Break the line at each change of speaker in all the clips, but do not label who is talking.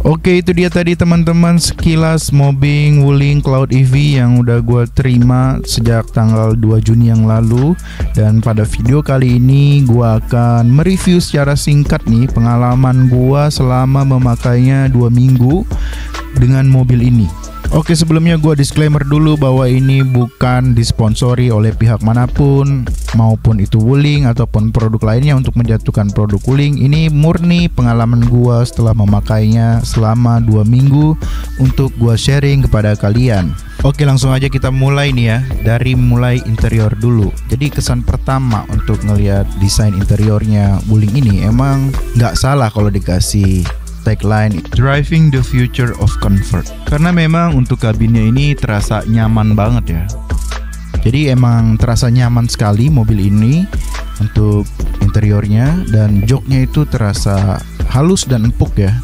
Oke, itu dia tadi teman-teman sekilas mobbing Wuling Cloud EV yang udah gue terima sejak tanggal 2 Juni yang lalu. Dan pada video kali ini gue akan mereview secara singkat nih pengalaman gue selama memakainya 2 minggu dengan mobil ini. Oke, sebelumnya gue disclaimer dulu bahwa ini bukan disponsori oleh pihak manapun, maupun itu Wuling ataupun produk lainnya untuk menjatuhkan produk Wuling. Ini murni pengalaman gue setelah memakainya selama 2 minggu untuk gue sharing kepada kalian. Oke, langsung aja kita mulai nih ya, dari mulai interior dulu. Jadi kesan pertama untuk ngelihat desain interiornya Wuling ini emang nggak salah kalau dikasih tagline Driving the Future of Comfort, karena memang untuk kabinnya ini terasa nyaman banget ya. Jadi emang terasa nyaman sekali mobil ini untuk interiornya, dan joknya itu terasa halus dan empuk ya.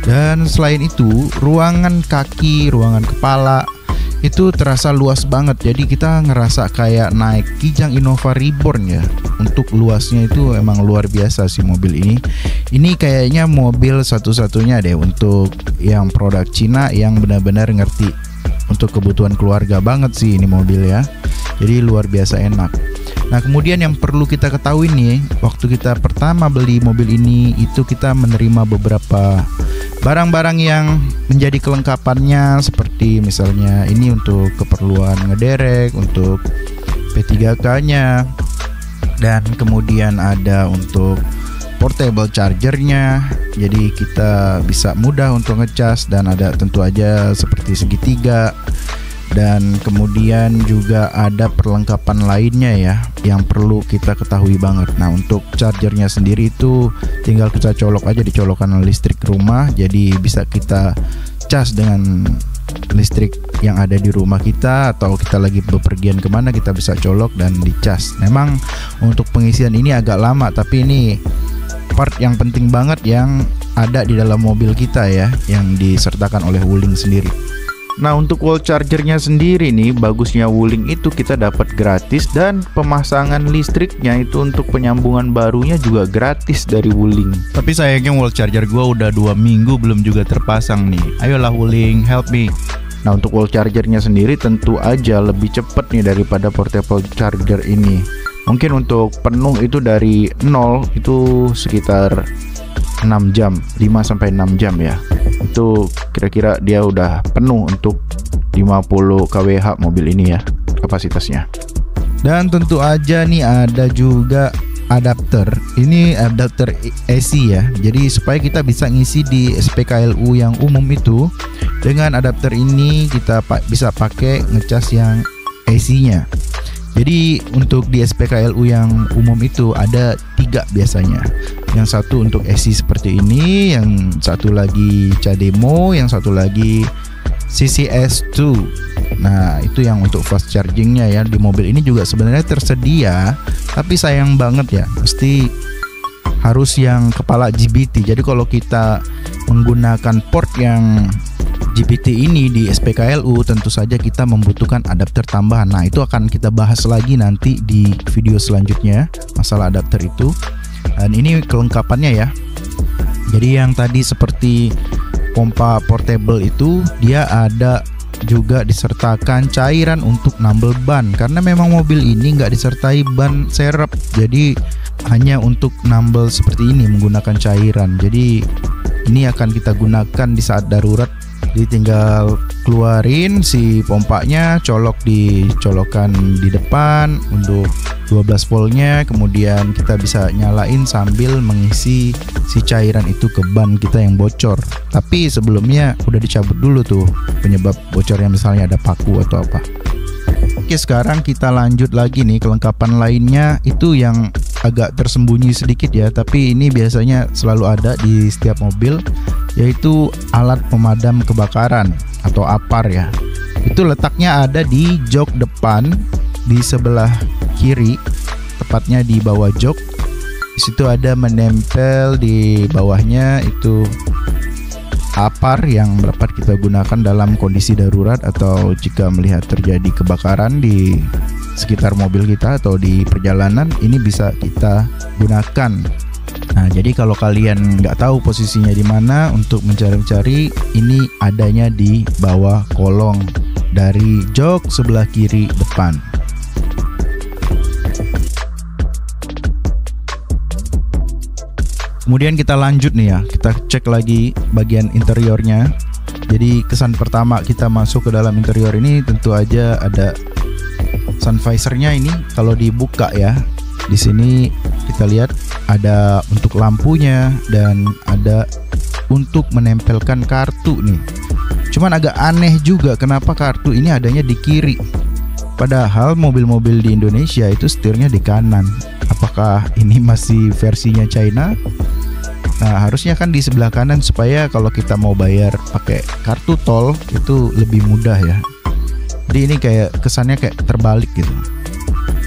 Dan selain itu ruangan kaki, ruangan kepala itu terasa luas banget. Jadi kita ngerasa kayak naik Kijang Innova Reborn ya. Untuk luasnya itu emang luar biasa sih mobil ini. Ini kayaknya mobil satu-satunya deh untuk yang produk Cina yang benar-benar ngerti untuk kebutuhan keluarga banget sih ini mobil ya. Jadi luar biasa enak. Nah, kemudian yang perlu kita ketahui nih, waktu kita pertama beli mobil ini itu kita menerima beberapa barang-barang yang menjadi kelengkapannya, seperti misalnya ini untuk keperluan ngederek, untuk P3K-nya, dan kemudian ada untuk portable chargernya, jadi kita bisa mudah untuk ngecas, dan ada tentu aja seperti segitiga. Dan kemudian juga ada perlengkapan lainnya ya yang perlu kita ketahui banget. Nah, untuk chargernya sendiri itu tinggal kita colok aja di colokan listrik rumah, jadi bisa kita cas dengan listrik yang ada di rumah kita, atau kita lagi bepergian kemana kita bisa colok dan dicas. Memang untuk pengisian ini agak lama, tapi ini part yang penting banget yang ada di dalam mobil kita ya, yang disertakan oleh Wuling sendiri. Nah, untuk wall chargernya sendiri nih, bagusnya Wuling itu kita dapat gratis, dan pemasangan listriknya itu untuk penyambungan barunya juga gratis dari Wuling. Tapi sayangnya wall charger gua udah 2 minggu belum juga terpasang nih. Ayolah Wuling, help me. Nah, untuk wall chargernya sendiri tentu aja lebih cepat nih daripada portable charger ini. Mungkin untuk penuh itu dari 0 itu sekitar 6 jam, 5-6 jam ya. Itu kira-kira dia udah penuh untuk 50 kWh mobil ini ya kapasitasnya. Dan tentu aja nih ada juga adapter. Ini adapter AC ya. Jadi supaya kita bisa ngisi di SPKLU yang umum itu, dengan adapter ini kita bisa pakai ngecas yang AC-nya. Jadi untuk di SPKLU yang umum itu ada 3 biasanya. Yang satu untuk AC seperti ini, yang satu lagi CHAdeMO, yang satu lagi CCS2. Nah, itu yang untuk fast chargingnya ya. Di mobil ini juga sebenarnya tersedia, tapi sayang banget ya, mesti harus yang kepala GBT. Jadi kalau kita menggunakan port yang GBT ini di SPKLU, tentu saja kita membutuhkan adapter tambahan. Nah, itu akan kita bahas lagi nanti di video selanjutnya masalah adapter itu. Dan ini kelengkapannya ya. Jadi yang tadi seperti pompa portable itu, dia ada juga disertakan cairan untuk nambel ban, karena memang mobil ini nggak disertai ban serep. Jadi hanya untuk nambel seperti ini menggunakan cairan. Jadi ini akan kita gunakan di saat darurat. Jadi tinggal keluarin si pompanya, colok di colokan di depan untuk 12 voltnya, kemudian kita bisa nyalain sambil mengisi si cairan itu ke ban kita yang bocor. Tapi sebelumnya udah dicabut dulu tuh penyebab bocornya, misalnya ada paku atau apa. Oke, sekarang kita lanjut lagi nih, kelengkapan lainnya itu yang agak tersembunyi sedikit ya, tapi ini biasanya selalu ada di setiap mobil. yaitu alat pemadam kebakaran atau APAR ya. Itu letaknya ada di jok depan di sebelah kiri, tepatnya di bawah jok. Di situ ada menempel di bawahnya itu APAR yang dapat kita gunakan dalam kondisi darurat atau jika melihat terjadi kebakaran di sekitar mobil kita atau di perjalanan, ini bisa kita gunakan. Nah, jadi kalau kalian nggak tahu posisinya di mana untuk mencari-cari, ini adanya di bawah kolong dari jok sebelah kiri depan. Kemudian kita lanjut nih ya, kita cek lagi bagian interiornya. Jadi kesan pertama kita masuk ke dalam interior ini tentu aja ada sun visornya. Ini kalau dibuka ya, di sini kita lihat ada untuk lampunya dan ada untuk menempelkan kartu nih. Cuman agak aneh juga kenapa kartu ini adanya di kiri, padahal mobil-mobil di Indonesia itu setirnya di kanan. Apakah ini masih versinya China? Nah, harusnya kan di sebelah kanan supaya kalau kita mau bayar pakai kartu tol itu lebih mudah ya. Jadi ini kayak kesannya kayak terbalik gitu.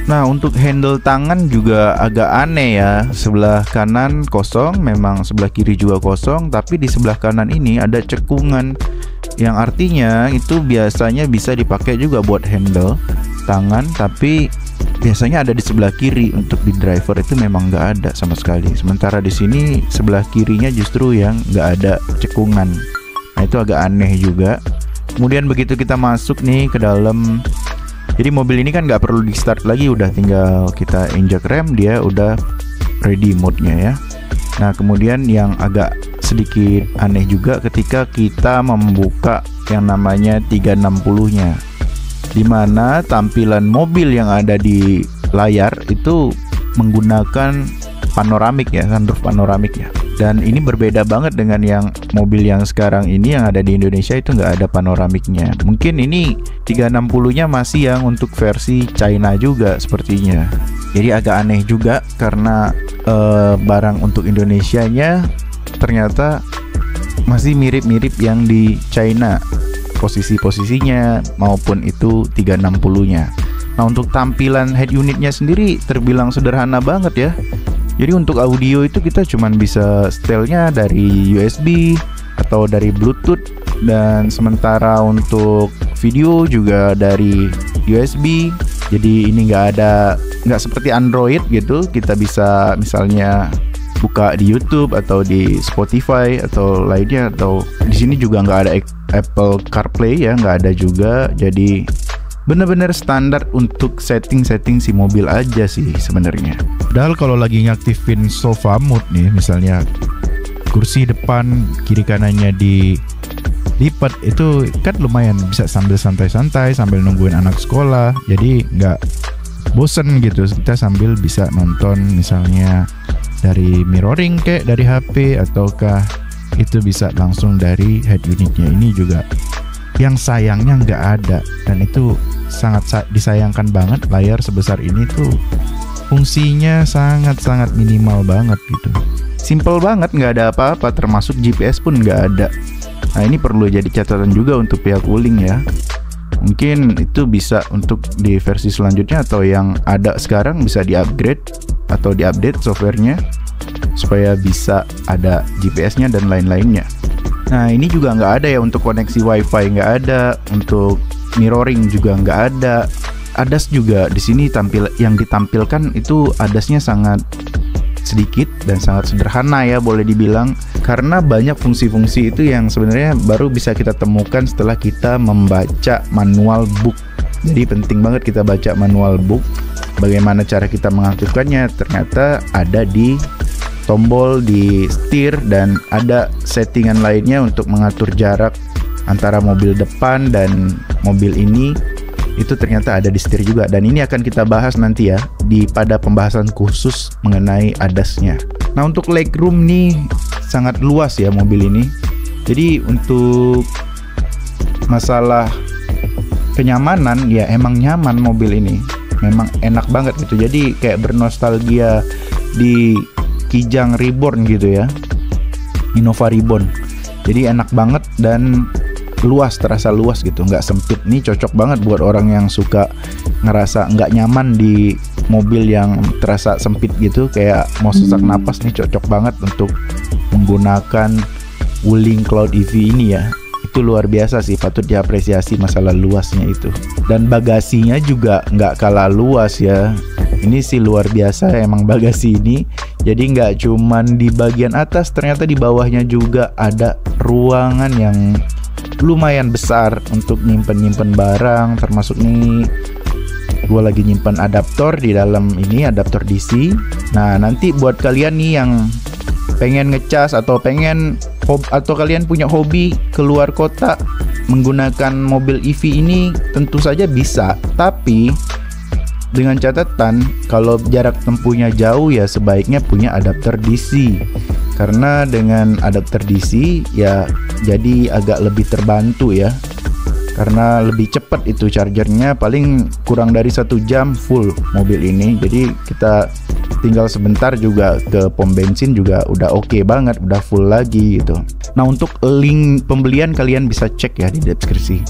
Nah, untuk handle tangan juga agak aneh ya. Sebelah kanan kosong, memang sebelah kiri juga kosong, tapi di sebelah kanan ini ada cekungan yang artinya itu biasanya bisa dipakai juga buat handle tangan, tapi biasanya ada di sebelah kiri. Untuk di driver itu memang nggak ada sama sekali. Sementara di sini sebelah kirinya justru yang nggak ada cekungan. Nah, itu agak aneh juga. Kemudian begitu kita masuk nih ke dalam, jadi mobil ini kan nggak perlu di start lagi, udah tinggal kita injak rem, dia udah ready mode-nya ya. Nah, kemudian yang agak sedikit aneh juga ketika kita membuka yang namanya 360-nya, dimana tampilan mobil yang ada di layar itu menggunakan panoramik ya, sunroof panoramik ya. Dan ini berbeda banget dengan yang mobil yang sekarang ini yang ada di Indonesia, itu nggak ada panoramiknya. Mungkin ini 360-nya masih yang untuk versi China juga sepertinya. Jadi agak aneh juga karena barang untuk Indonesianya ternyata masih mirip-mirip yang di China, posisi-posisinya maupun itu 360-nya. Nah, untuk tampilan head unitnya sendiri terbilang sederhana banget ya. Jadi untuk audio itu kita cuman bisa setelnya dari USB atau dari Bluetooth, dan sementara untuk video juga dari USB. Jadi ini nggak seperti Android gitu, kita bisa misalnya buka di YouTube atau di Spotify atau lainnya, atau di sini juga nggak ada Apple CarPlay ya, nggak ada juga. Jadi bener-bener standar untuk setting-setting si mobil aja sih sebenarnya. Padahal kalau lagi ngaktifin sofa mode nih, misalnya kursi depan kiri kanannya dilipat, itu kan lumayan bisa sambil santai-santai sambil nungguin anak sekolah. Jadi nggak bosen gitu, kita sambil bisa nonton misalnya dari mirroring kayak dari HP, ataukah itu bisa langsung dari head unitnya. Ini juga yang sayangnya nggak ada, dan itu sangat disayangkan banget. Layar sebesar ini tuh fungsinya sangat-sangat minimal banget gitu. Simple banget, nggak ada apa-apa, termasuk GPS pun nggak ada. Nah, ini perlu jadi catatan juga untuk pihak Wuling ya. Mungkin itu bisa untuk di versi selanjutnya atau yang ada sekarang bisa di-upgrade atau di-update softwarenya supaya bisa ada GPS-nya dan lain-lainnya. Nah, ini juga nggak ada ya untuk koneksi WiFi, nggak ada, untuk mirroring juga nggak ada. ADAS juga di sini yang ditampilkan itu ADAS-nya sangat sedikit dan sangat sederhana ya, boleh dibilang, karena banyak fungsi-fungsi itu yang sebenarnya baru bisa kita temukan setelah kita membaca manual book. Jadi penting banget kita baca manual book. Bagaimana cara kita mengaktifkannya, ternyata ada di tombol di setir, dan ada settingan lainnya untuk mengatur jarak antara mobil depan dan mobil ini. Itu ternyata ada di setir juga, dan ini akan kita bahas nanti ya pada pembahasan khusus mengenai ADAS-nya. Nah, untuk legroom nih sangat luas ya mobil ini. Jadi untuk masalah kenyamanan ya, emang nyaman mobil ini, memang enak banget gitu. Jadi kayak bernostalgia di Kijang Reborn gitu ya, Innova Reborn. Jadi enak banget dan luas, terasa luas gitu, nggak sempit. Nih cocok banget buat orang yang suka ngerasa nggak nyaman di mobil yang terasa sempit gitu, kayak mau sesak napas. Nih cocok banget untuk menggunakan Wuling Cloud EV ini ya. Itu luar biasa sih, patut diapresiasi masalah luasnya itu. Dan bagasinya juga nggak kalah luas ya. Ini sih luar biasa emang bagasi ini. Jadi nggak cuman di bagian atas, ternyata di bawahnya juga ada ruangan yang lumayan besar untuk nyimpen barang. Termasuk nih gue lagi nyimpen adaptor di dalam ini, adaptor DC. Nah nanti buat kalian nih yang pengen ngecas atau kalian punya hobi keluar kota menggunakan mobil EV ini, tentu saja bisa. Tapi dengan catatan kalau jarak tempuhnya jauh ya sebaiknya punya adaptor DC. Karena dengan adaptor DC ya jadi agak lebih terbantu ya. Karena lebih cepat itu chargernya, paling kurang dari 1 jam full mobil ini. Jadi kita tinggal sebentar juga ke pom bensin juga udah oke banget, udah full lagi gitu. Nah untuk link pembelian kalian bisa cek ya di deskripsi.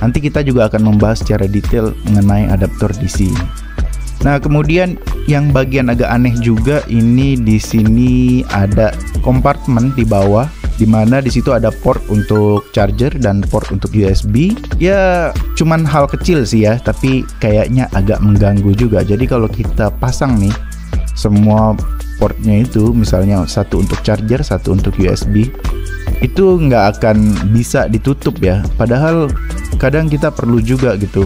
Nanti kita juga akan membahas secara detail mengenai adaptor DC. Nah kemudian yang bagian agak aneh juga ini, di sini ada kompartemen di bawah, dimana di situ ada port untuk charger dan port untuk USB. Ya cuman hal kecil sih ya, tapi kayaknya agak mengganggu juga. Jadi kalau kita pasang nih semua portnya itu, misalnya satu untuk charger, satu untuk USB, itu nggak akan bisa ditutup ya. Padahal kadang kita perlu juga gitu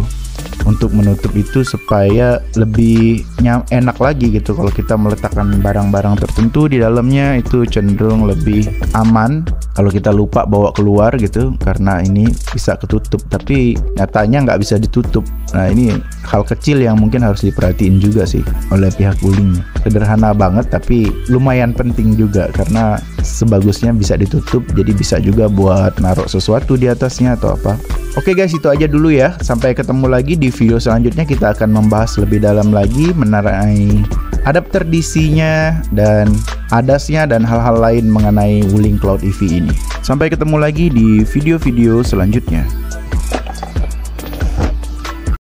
untuk menutup itu supaya lebih enak lagi gitu. Kalau kita meletakkan barang-barang tertentu di dalamnya itu cenderung lebih aman kalau kita lupa bawa keluar gitu, karena ini bisa ketutup tapi nyatanya nggak bisa ditutup. Nah ini hal kecil yang mungkin harus diperhatiin juga sih oleh pihak Wuling. Sederhana banget tapi lumayan penting juga, karena sebagusnya bisa ditutup, jadi bisa juga buat naruh sesuatu di atasnya atau apa. Oke guys, itu aja dulu ya. Sampai ketemu lagi di video selanjutnya. Kita akan membahas lebih dalam lagi mengenai adapter DC-nya dan ADAS-nya dan hal-hal lain mengenai Wuling Cloud EV ini. Sampai ketemu lagi di video-video selanjutnya.